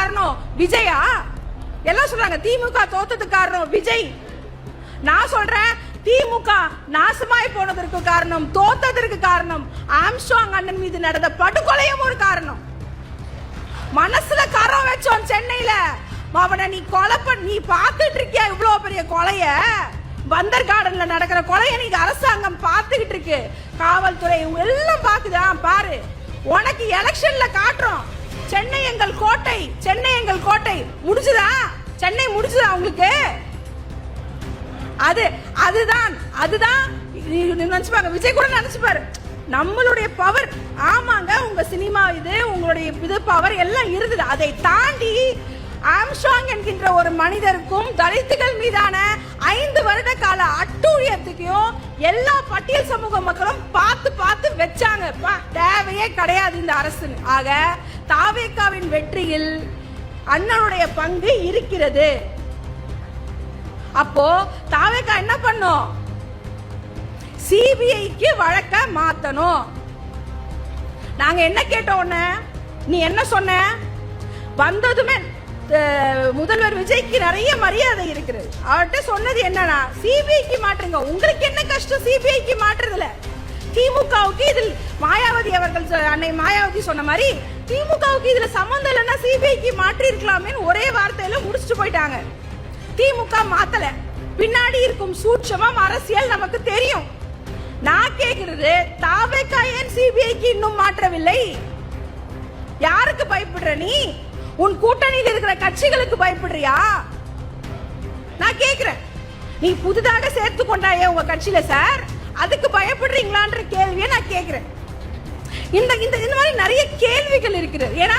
காரணம் விஜயா? எல்லாம் சொல்றாங்க திமுக தோத்ததுக்கு காரணம் விஜய். நான் சொல்றேன் திமுக நாசமாய் போனதற்கு காரணம், தோத்ததற்கு காரணம் ஆம்ஸ்ட்ராங் அண்ணன் மீது நடந்த படுகொலையும் ஒரு காரணம். மனசுல கரம் வச்சோம் சென்னையில. அவனை நீ கொலை நீ பாத்துட்டு இருக்கியா? இவ்வளவு பெரிய கொலைய, பந்தர் கார்டன்ல நடக்கிற கொலைய நீங்க அரசாங்கம் பாத்துக்கிட்டு இருக்கு, காவல்துறை எல்லாம் பாக்குதா? பாரு, உனக்கு எலெக்ஷன்ல காட்டுறோம் சென்னை எங்கள் கோட்டை, சென்னை எங்கள் கோட்டை. முடிச்சுதா? சென்னை முடிச்சுதா உங்களுக்கு? அதுதான் நினைச்சுப்பாங்க. விஜய் கூட நினைச்சுப்பாரு நம்மளுடைய பவர். ஆமாங்க, உங்க சினிமா இது, உங்களுடைய இது பவர் எல்லாம் இருந்தது. அதை தாண்டி ஆம்ஸ்ட்ராங் என்கின்ற ஒரு மனிதருக்கும் தலித்துகள் மீதான 5 வருட கால அட்டூழியத்துக்கும் எல்லா பட்டியல் சமூக மக்களும் பார்த்து வச்சாங்க. தேவையே கிடையாது இந்த அரசு. ஆக தாவேகாவின் வெற்றியில் அண்ணனுடைய பங்கு இருக்கிறது. அப்போ தாவேகா என்ன பண்ணும்? சிபிஐக்கு வழக்க மாத்தணும். நாங்க என்ன கேட்டோம்? நீ என்ன சொன்ன? வந்ததுமே முதல்வர் விஜய்க்கு நிறைய மரியாதை இருக்கிறது. அவர்கிட்ட சொன்னது என்னன்னா சிபிஐக்கு மாற்றுங்க. உங்களுக்கு என்ன கஷ்டம் சிபிஐக்கு மாற்றுறதுல? திமுகவுக்கு இதில் மாயாவதி அவர்கள், அன்னை மாயாவதி சொன்ன மாதிரி திமுகவுக்கு இதுல சம்பந்தம் இல்லைன்னா சிபிஐக்கு மாற்றி இருக்கலாமே ஒரே வார்த்தையில முடிச்சுட்டு போயிட்டாங்க. திமுக மாத்தல, பின்னாடி இருக்கும் சூட்சமம் அரசியல் நமக்கு தெரியும். நான் கேக்குறது, தாவேகா ஏன் சிபிஐக்கு இன்னும் மாற்றவில்லை? யாருக்கு பயப்படுற நீ? உன் கூட்டணியில் இருக்கிற கட்சிகளுக்கு பயப்படுறியா? நான் கேக்குறேன். நீ புதிதாக சேர்த்து கொண்டாயே உங்க கட்சியில சார், அதுக்கு பயப்படுறீங்களான்ற கேள்வியை நான் கேக்குறேன். இந்த மாதிரி நிறைய கேள்விகள் இருக்கிறது. ஏன்னா